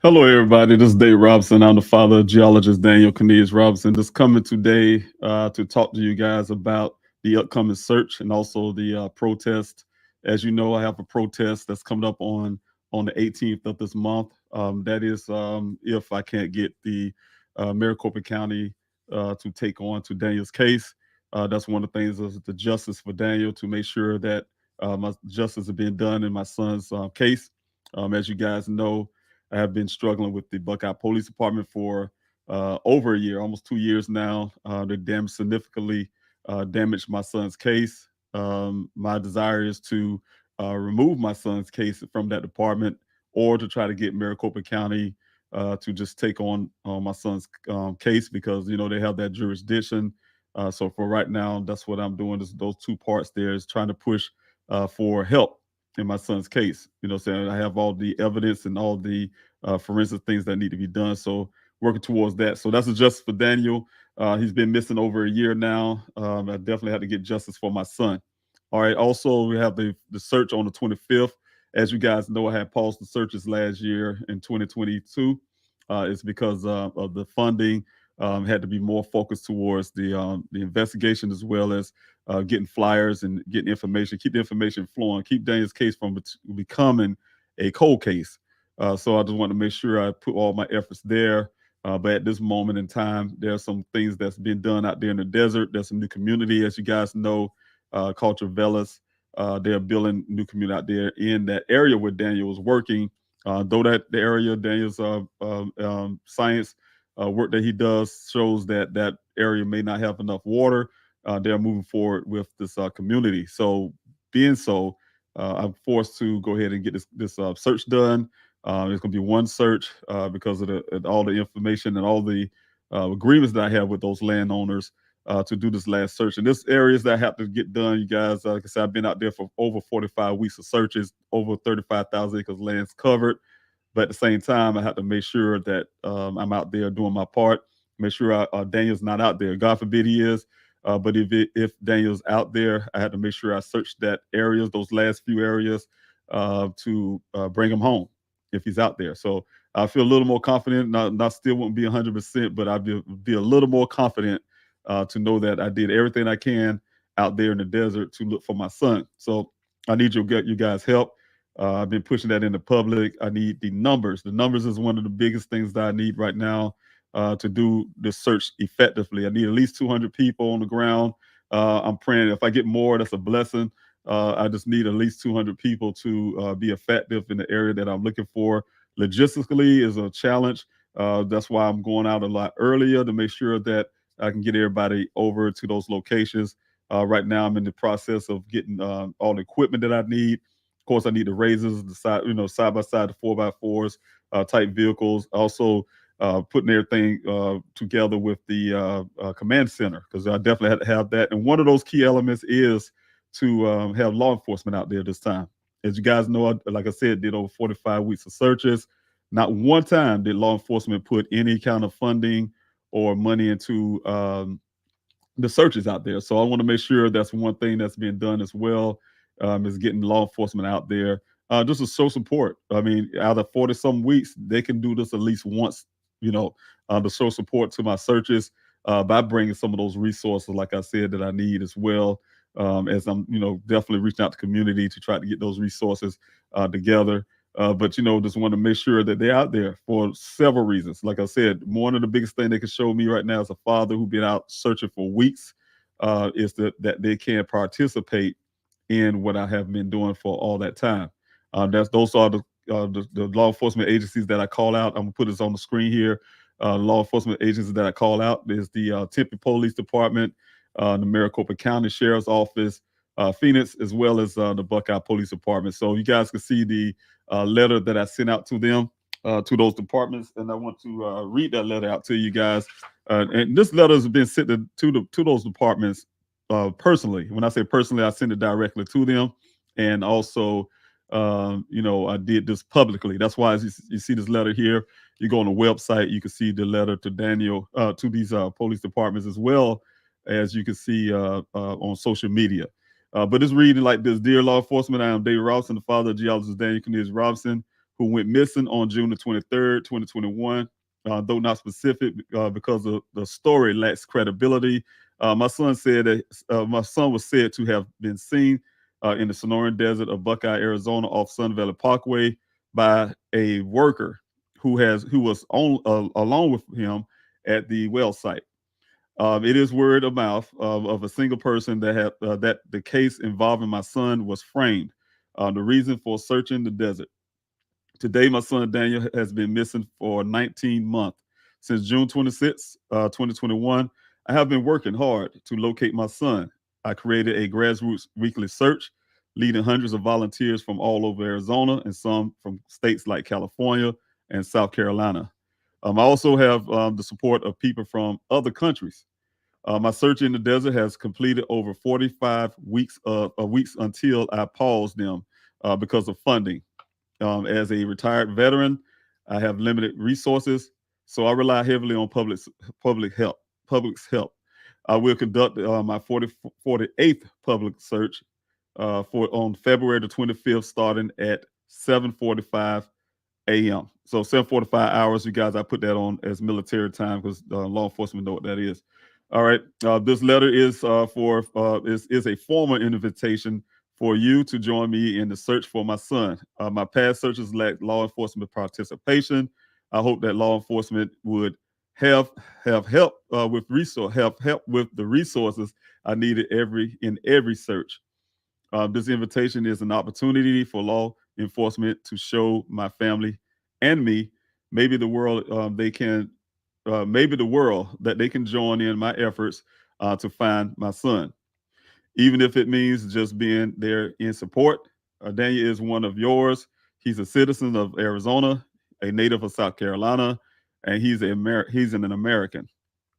Hello, everybody. This is Dave Robinson. I'm the father of geologist Daniel Cornelius Robinson. Just coming today to talk to you guys about the upcoming search and also the protest. As you know, I have a protest that's coming up on the 18th of this month. That is if I can't get the Maricopa County to take on to Daniel's case. That's one of the things is the justice for Daniel to make sure that my justice is being done in my son's case. As you guys know, I have been struggling with the Buckeye Police Department for over a year, almost 2 years now. They significantly damaged my son's case. My desire is to remove my son's case from that department or to try to get Maricopa County to just take on my son's case because, you know, they have that jurisdiction. So for right now, that's what I'm doing is those two parts there is trying to push for help in my son's case. You know, saying I have all the evidence and all the forensic things that need to be done. So working towards that. So that's a justice for Daniel. He's been missing over a year now. I definitely had to get justice for my son. All right. Also, we have the search on the 25th. As you guys know, I had paused the searches last year in 2022. It's because of the funding had to be more focused towards the investigation as well as getting flyers and getting information, keep the information flowing, keep Daniel's case from becoming a cold case. So I just want to make sure I put all my efforts there. But at this moment in time, there are some things that's been done out there in the desert. There's a new community, as you guys know, called Travelis. They're building new community out there in that area where Daniel was working. Though that the area Daniel's science work that he does shows that that area may not have enough water. They're moving forward with this community. So being so, I'm forced to go ahead and get this search done. There's going to be one search because of all the information and all the agreements that I have with those landowners to do this last search. And this areas that I have to get done, you guys, like I said, I've been out there for over 45 weeks of searches, over 35,000 acres lands covered. But at the same time, I have to make sure that I'm out there doing my part, make sure Daniel's not out there. God forbid he is. But if Daniel's out there, I had to make sure I search that areas, those last few areas, to bring him home if he's out there. So I feel a little more confident. Not still won't be 100%, but I'll be a little more confident to know that I did everything I can out there in the desert to look for my son. So I need you guys' help. I've been pushing that in the public. I need the numbers. The numbers is one of the biggest things that I need right now to do this search effectively. I need at least 200 people on the ground. I'm praying if I get more, that's a blessing. I just need at least 200 people to be effective in the area that I'm looking for. Logistically is a challenge. That's why I'm going out a lot earlier to make sure that I can get everybody over to those locations. Right now, I'm in the process of getting all the equipment that I need. Of course, I need the razors, the side by side, the 4x4s type vehicles. Also, putting everything together with the command center because I definitely had to have that. And one of those key elements is to have law enforcement out there this time. As you guys know, like I said, did over 45 weeks of searches. Not one time did law enforcement put any kind of funding or money into the searches out there. So I want to make sure that's one thing that's being done as well, is getting law enforcement out there just to show support. I mean, out of 40 some weeks, they can do this at least once, you know, to show support to my searches by bringing some of those resources, like I said, that I need as well. As I'm, definitely reaching out to community to try to get those resources together. But just want to make sure that they're out there for several reasons. Like I said, one of the biggest thing they can show me right now as a father who's been out searching for weeks is that they can participate in what I have been doing for all that time. Those are the law enforcement agencies that I call out. I'm gonna put this on the screen here. Law enforcement agencies that I call out is the Tempe Police Department, the Maricopa County Sheriff's Office, Phoenix, as well as the Buckeye Police Department. So you guys can see the letter that I sent out to them, to those departments, and I want to read that letter out to you guys. And this letter has been sent to those departments personally. When I say personally, I send it directly to them, and also, I did this publicly. That's why you see this letter here. You go on the website, you can see the letter to Daniel, to these police departments, as well as you can see on social media. But it's reading like this: Dear law enforcement, I am David Robson, the father of geologist Daniel Cornelius Robson, who went missing on June the 23rd, 2021. Though not specific, because the story lacks credibility. My son was said to have been seen in the Sonoran Desert of Buckeye, Arizona, off Sun Valley Parkway by a worker who was on along with him at the well site. It is word of mouth of a single person that the case involving my son was framed. The reason for searching the desert. Today, my son Daniel has been missing for 19 months. Since June 26, 2021, I have been working hard to locate my son. I created a grassroots weekly search, leading hundreds of volunteers from all over Arizona and some from states like California and South Carolina. I also have the support of people from other countries. My search in the desert has completed over 45 weeks until I paused them because of funding. As a retired veteran, I have limited resources, so I rely heavily on public help. Public's help. I will conduct my 48th public search on February the 25th, starting at 7:45 a.m. So 7:45 hours, you guys. I put that on as military time because law enforcement know what that is. All right. This letter is is a formal invitation for you to join me in the search for my son. My past searches lacked law enforcement participation. I hope that law enforcement would have help have help with the resources I needed in every search. This invitation is an opportunity for law enforcement to show my family and me, maybe the world, maybe the world, that they can join in my efforts to find my son, even if it means just being there in support. Daniel is one of yours. He's a citizen of Arizona, a native of South Carolina, and he's an American,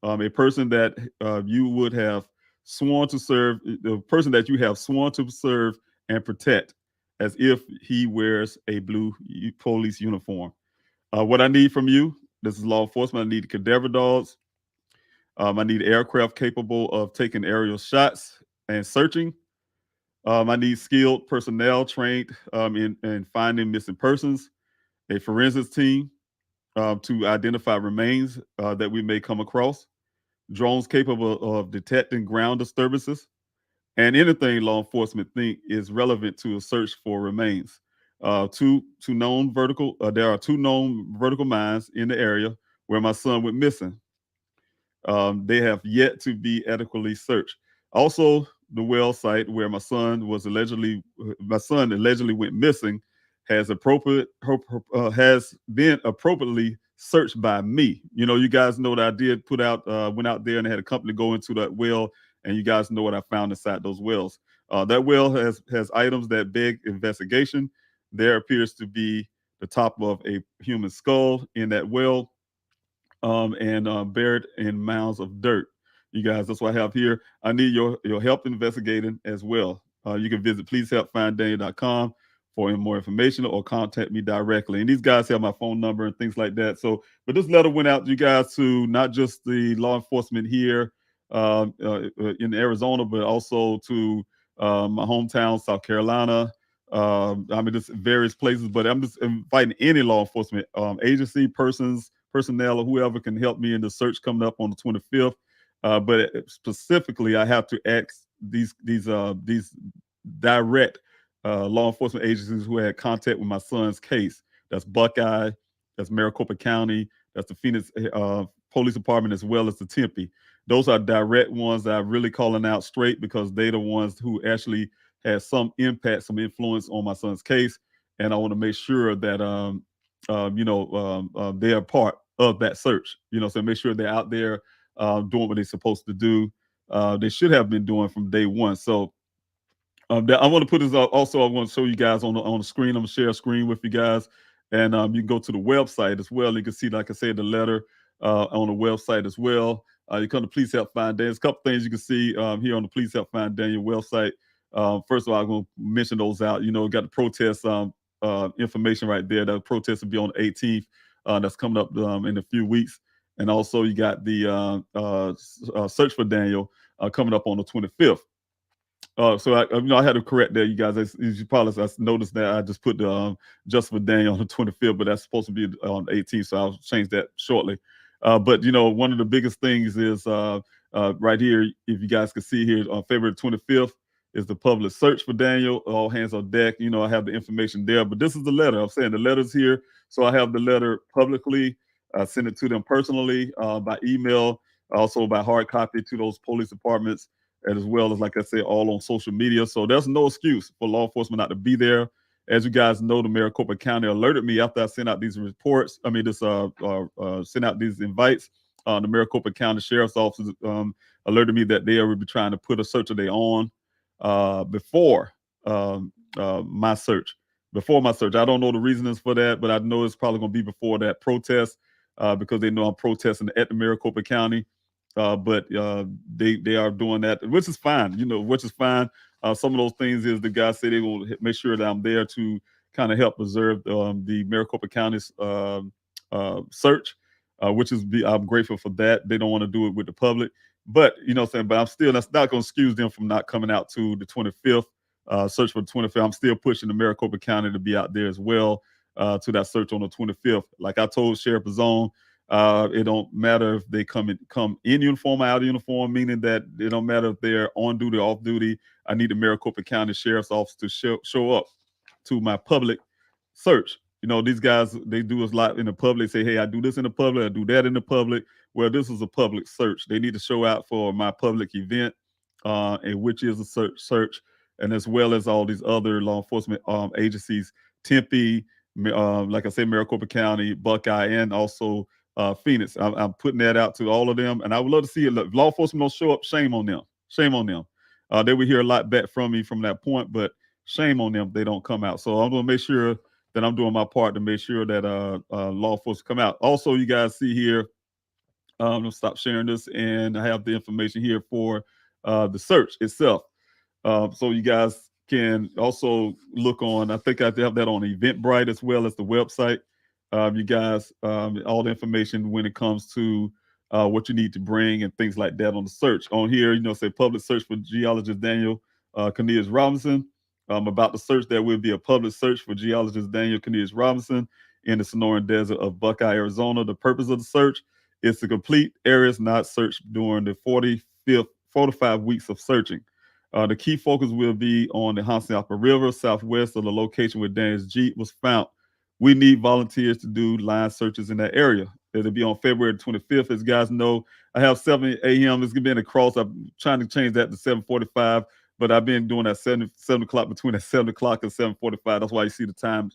a person that you would have sworn to serve, the person that you have sworn to serve and protect, as if he wears a blue police uniform. What I need from you, this is law enforcement. I need cadaver dogs. I need aircraft capable of taking aerial shots and searching. I need skilled personnel trained in finding missing persons, a forensics team to identify remains that we may come across, drones capable of detecting ground disturbances, and anything law enforcement think is relevant to a search for remains. There are two known vertical mines in the area where my son went missing. They have yet to be adequately searched. Also, the well site where my son allegedly went missing has been appropriately searched by me. You guys know that I did went out there and had a company go into that well, and you guys know what I found inside those wells. That well has items that beg investigation. There appears to be the top of a human skull in that well, and buried in mounds of dirt. You guys, that's what I have here. I need your help investigating as well. You can visit pleasehelpfinddaniel.com for more information, or contact me directly. And these guys have my phone number and things like that. So, but this letter went out, you guys, to not just the law enforcement here in Arizona, but also to my hometown, South Carolina. I mean, just various places, but I'm just inviting any law enforcement agency, personnel, or whoever can help me in the search coming up on the 25th. But specifically, I have to ask these direct law enforcement agencies who had contact with my son's case. That's Buckeye, that's Maricopa County, that's the Phoenix Police Department, as well as the Tempe. Those are direct ones that I'm really calling out straight because they're the ones who actually had some impact, some influence on my son's case, and I want to make sure that they are part of that search. So make sure they're out there doing what they're supposed to do. They should have been doing from day one. So I want to put this out. Also, I want to show you guys on the screen. I'm gonna share a screen with you guys, and you can go to the website as well. You can see, like I said, the letter on the website as well. You come to Please Help Find Daniel. There's a couple things you can see here on the Please Help Find Daniel website. First of all, I'm going to mention those out. Got the protest information right there. The protest will be on the 18th. That's coming up in a few weeks. And also, you got the Search for Daniel coming up on the 25th. So I had to correct that, you guys. As you probably noticed that I just put the just for Daniel on the 25th, but that's supposed to be on the 18th. So I'll change that shortly. But one of the biggest things is right here. If you guys can see here, on February 25th is the public search for Daniel. All hands on deck. I have the information there. But this is the letter. I'm saying the letter's here, so I have the letter publicly. I send it to them personally by email, also by hard copy to those police departments, and as well as, like I said, all on social media. So there's no excuse for law enforcement not to be there. As you guys know, the Maricopa County alerted me after I sent out these reports. Sent out these invites. The Maricopa County Sheriff's Office alerted me that they would be trying to put a search of their own before my search. Before my search, I don't know the reasons for that, but I know it's probably going to be before that protest because they know I'm protesting at the Maricopa County. But they are doing that, which is fine. Which is fine. Some of those things is the guys say they will make sure that I'm there to kind of help preserve the Maricopa County's search, which is I'm grateful for that. They don't want to do it with the public, but but I'm still, that's not going to excuse them from not coming out to the 25th search for the 25th. I'm still pushing the Maricopa County to be out there as well to that search on the 25th. Like I told Sheriff Zone. It don't matter if they come in uniform or out of uniform, meaning that it don't matter if they're on duty or off duty. I need the Maricopa County Sheriff's Office to show up to my public search. These guys, they do a lot in the public, say, hey, I do this in the public, I do that in the public. Well, this is a public search. They need to show out for my public event, and which is a search, and as well as all these other law enforcement agencies, Tempe, like I said, Maricopa County, Buckeye, and also Phoenix. I'm putting that out to all of them, and I would love to see it. If law enforcement don't show up, shame on them. Shame on them. They will hear a lot back from me from that point, but shame on them if they don't come out. So I'm going to make sure that I'm doing my part to make sure that law enforcement come out. Also, you guys see here, I'm going to stop sharing this, and I have the information here for the search itself. So you guys can also look on, I think I have that on Eventbrite as well as the website. You guys, all the information when it comes to what you need to bring and things like that on the search. On here, say public search for geologist Daniel Cornelius Robinson. About the search, there will be a public search for geologist Daniel Cornelius Robinson in the Sonoran Desert of Buckeye, Arizona. The purpose of the search is to complete areas not searched during the 45 weeks of searching. The key focus will be on the Hansappa River, southwest of the location where Daniel's Jeep was found. We need volunteers to do line searches in that area. It'll be on February 25th. As you guys know, I have 7 a.m. It's going to be in the cross. I'm trying to change that to 7:45, but I've been doing that 7 o'clock, between that 7 o'clock and 7:45. That's why you see the time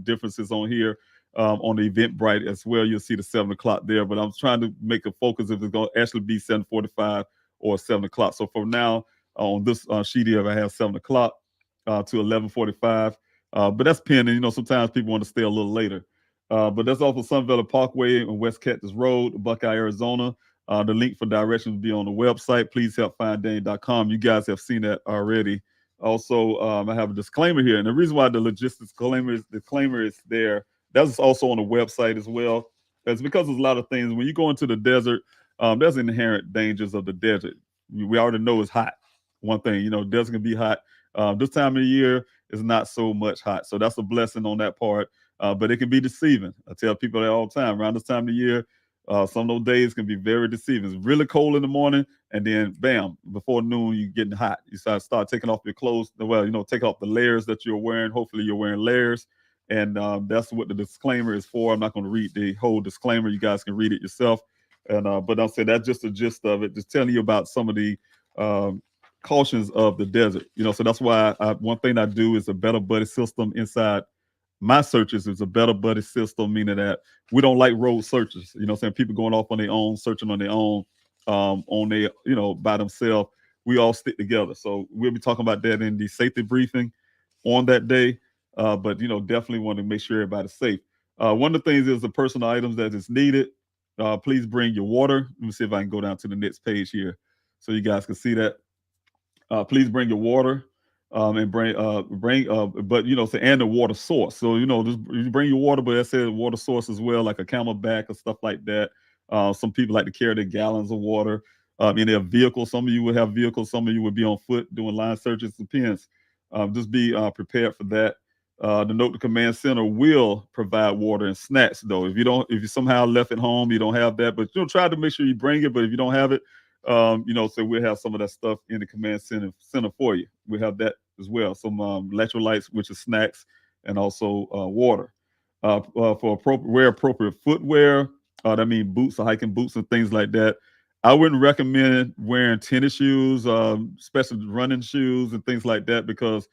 differences on here on the Eventbrite as well. You'll see the 7 o'clock there, but I'm trying to make a focus if it's going to actually be 7:45 or 7 o'clock. So for now, on this sheet here, I have 7 o'clock to 11:45. But that's pending. Sometimes people want to stay a little later. But that's off of Sun Valley Parkway and West Cactus Road, Buckeye, Arizona. The link for directions will be on the website. Please help finddane.com. You guys have seen that already. Also, I have a disclaimer here. And the reason why the logistics disclaimer is there, that's also on the website as well. It's because there's a lot of things. When you go into the desert, there's inherent dangers of the desert. We already know it's hot. One thing, desert can be hot. This time of the year is not so much hot, so that's a blessing on that part. But it can be deceiving. I tell people that all the time. Around this time of the year, some of those days can be very deceiving. It's really cold in the morning, and then bam, before noon, you're getting hot. You start taking off your clothes. Well, take off the layers that you're wearing. Hopefully, you're wearing layers, and that's what the disclaimer is for. I'm not going to read the whole disclaimer. You guys can read it yourself. And but I'll say that's just the gist of it. Just telling you about some of the um, cautions of the desert. So that's why one thing I do is a better buddy system inside my searches is a better buddy system, meaning that we don't like road searches. Saying people going off on their own, searching on their own, on their, by themselves. We all stick together. So we'll be talking about that in the safety briefing on that day. But definitely want to make sure everybody's safe. One of the things is the personal items that is needed. Please bring your water. Let me see if I can go down to the next page here, so you guys can see that. Please bring your water, and but so, and the water source. So just you bring your water, but I said water source as well, like a Camelback or stuff like that. Some people like to carry their gallons of water in their vehicle. Some of you would have vehicles, some of you would be on foot doing line searches. Depends. Just be prepared for that. The note the command center will provide water and snacks though. If you somehow left at home, you don't have that, but try to make sure you bring it. But if you don't have it, so we'll have some of that stuff in the command center for you. We have that as well. Some electrolytes, which is snacks, and also water. For appropriate footwear, that means boots, or hiking boots, and things like that. I wouldn't recommend wearing tennis shoes, especially running shoes and things like that, because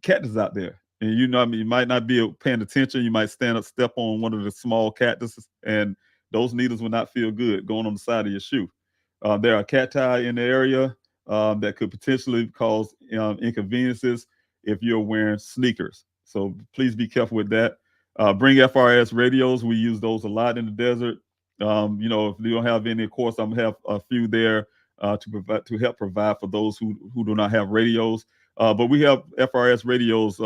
cactus out there, and you might not be paying attention. You might step on one of the small cactuses, and those needles will not feel good going on the side of your shoe. There are cacti in the area that could potentially cause inconveniences if you're wearing sneakers. So please be careful with that. Bring FRS radios. We use those a lot in the desert. If you don't have any, of course, I'm gonna have a few there to help provide for those who do not have radios. But we have FRS radios,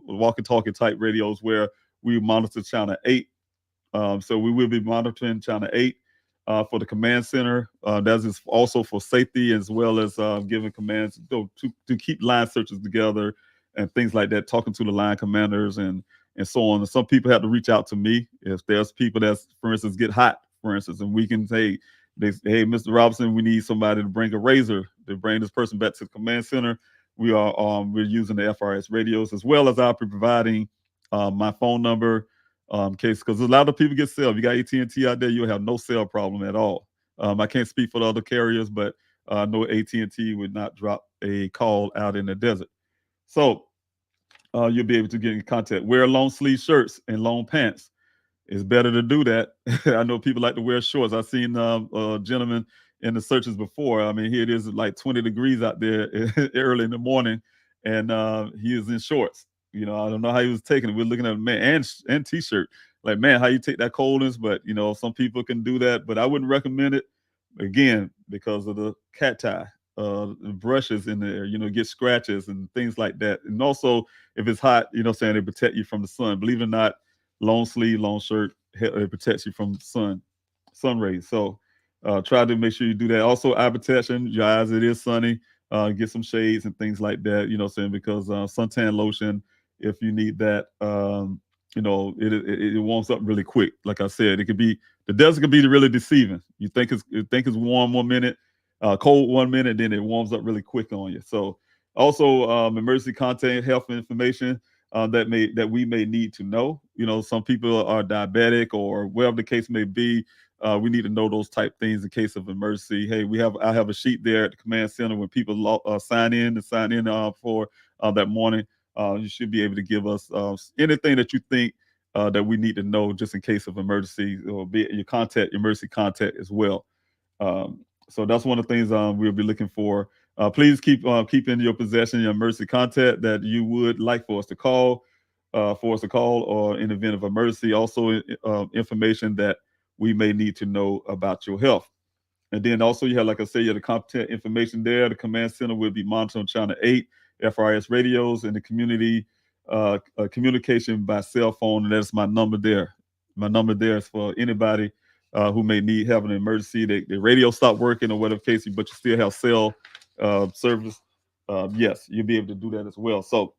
walkie-talkie type radios where we monitor China 8. So we will be monitoring China 8 for the command center. That is also for safety, as well as giving commands to keep line searches together and things like that, talking to the line commanders and so on. And some people have to reach out to me if there's people that's, for instance, get hot, for instance, and we can say, hey, Mr. Robinson, we need somebody to bring a razor to bring this person back to the command center. We're using the FRS radios, as well as I'll be providing my phone number, case, because a lot of people get cell. If you got AT&T out there, you'll have no cell problem at all. I can't speak for the other carriers, but I know AT&T would not drop a call out in the desert. So you'll be able to get in contact. Wear long sleeve shirts and long pants. It's better to do that. I know people like to wear shorts. I've seen a gentleman in the searches before. I mean, here it is like 20 degrees out there early in the morning, and he is in shorts. I don't know how he was taking it. We're looking at a man and t-shirt. Like, man, how you take that coldness? But some people can do that, but I wouldn't recommend it, again, because of the cacti, brushes in there. Get scratches and things like that. And also, if it's hot, saying they protect you from the sun. Believe it or not, long sleeve, long shirt, it protects you from sun rays. So try to make sure you do that. Also, eye protection, your eyes, it is sunny. Get some shades and things like that, because suntan lotion, if you need that, it warms up really quick. Like I said, the desert can be really deceiving. You think it's warm 1 minute, cold 1 minute, then it warms up really quick on you. So also emergency contact health information that we may need to know. Some people are diabetic or whatever the case may be. We need to know those type things in case of emergency. Hey, I have a sheet there at the command center when people sign in for that morning. You should be able to give us anything that you think that we need to know just in case of emergency, or be your emergency contact as well. So that's one of the things we'll be looking for. Please keep in your possession your emergency contact that you would like for us to call, or in the event of emergency. Also, information that we may need to know about your health. And then also you have, like I said, you have the contact information there. The command center will be monitoring China 8, FRS radios, and the community communication by cell phone. And that's my number there. My number there is for anybody who may need have an emergency. The radio stopped working or whatever case, but you still have cell service. Yes, you'll be able to do that as well. So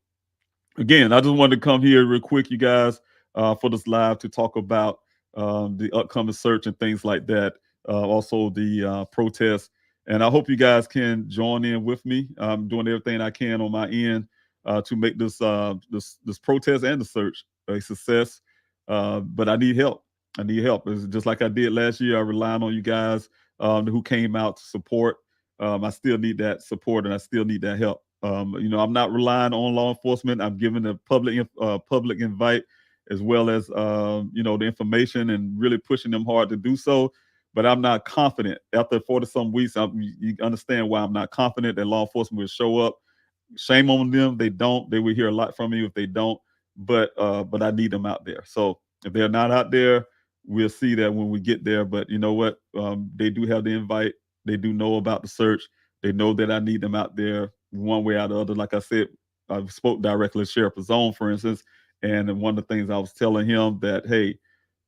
again, I just wanted to come here real quick, you guys, for this live to talk about the upcoming search and things like that. Also, the protests, and I hope you guys can join in with me. I'm doing everything I can on my end to make this protest and the search a success. But I need help. I need help. It's just like I did last year. I relied on you guys who came out to support. I still need that support and I still need that help. I'm not relying on law enforcement. I'm giving a public invite as well as the information and really pushing them hard to do so. But I'm not confident. After 40 some weeks, you understand why I'm not confident that law enforcement will show up. Shame on them. They don't. They will hear a lot from me if they don't. But I need them out there. So if they're not out there, we'll see that when we get there. But you know what? They do have the invite. They do know about the search. They know that I need them out there one way or the other. Like I said, I spoke directly to Sheriff Zone, for instance, and one of the things I was telling him that, hey,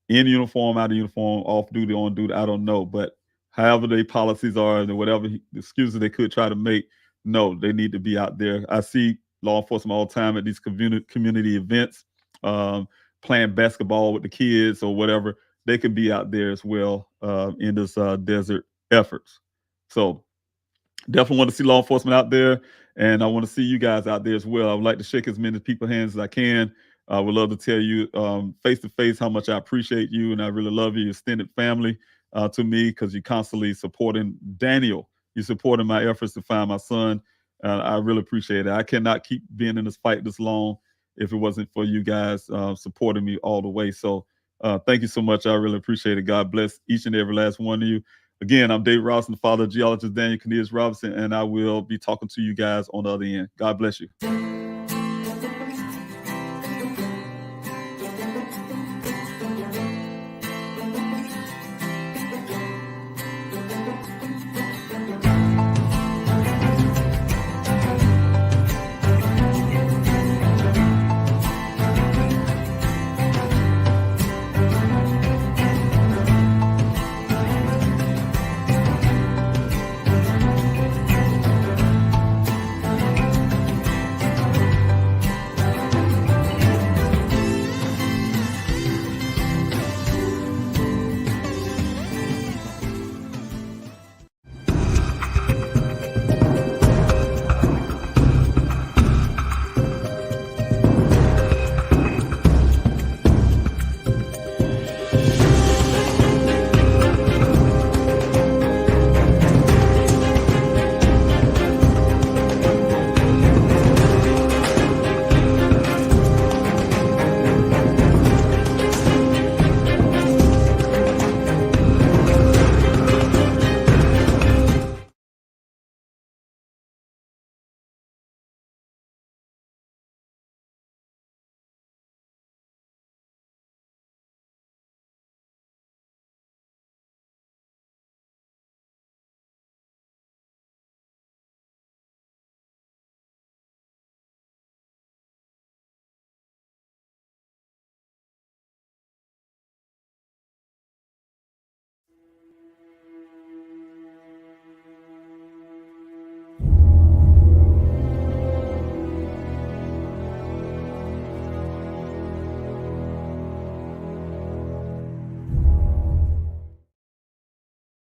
in uniform, out of uniform, off duty, on duty, I don't know, but however their policies are and whatever excuses they could try to make, no, they need to be out there. I see law enforcement all the time at these community events, playing basketball with the kids or whatever. They could be out there as well in this desert efforts. So definitely want to see law enforcement out there, and I want to see you guys out there as well. I would like to shake as many people's hands as I can. I would love to tell you face to face how much I appreciate you, and I really love you, extended family to me, because you're constantly supporting Daniel. You're supporting my efforts to find my son. I really appreciate it. I cannot keep being in this fight this long if it wasn't for you guys supporting me all the way. So thank you so much. I really appreciate it. God bless each and every last one of you. Again, I'm Dave Robinson, the father of geologist Daniel Cornelius Robinson, and I will be talking to you guys on the other end. God bless you.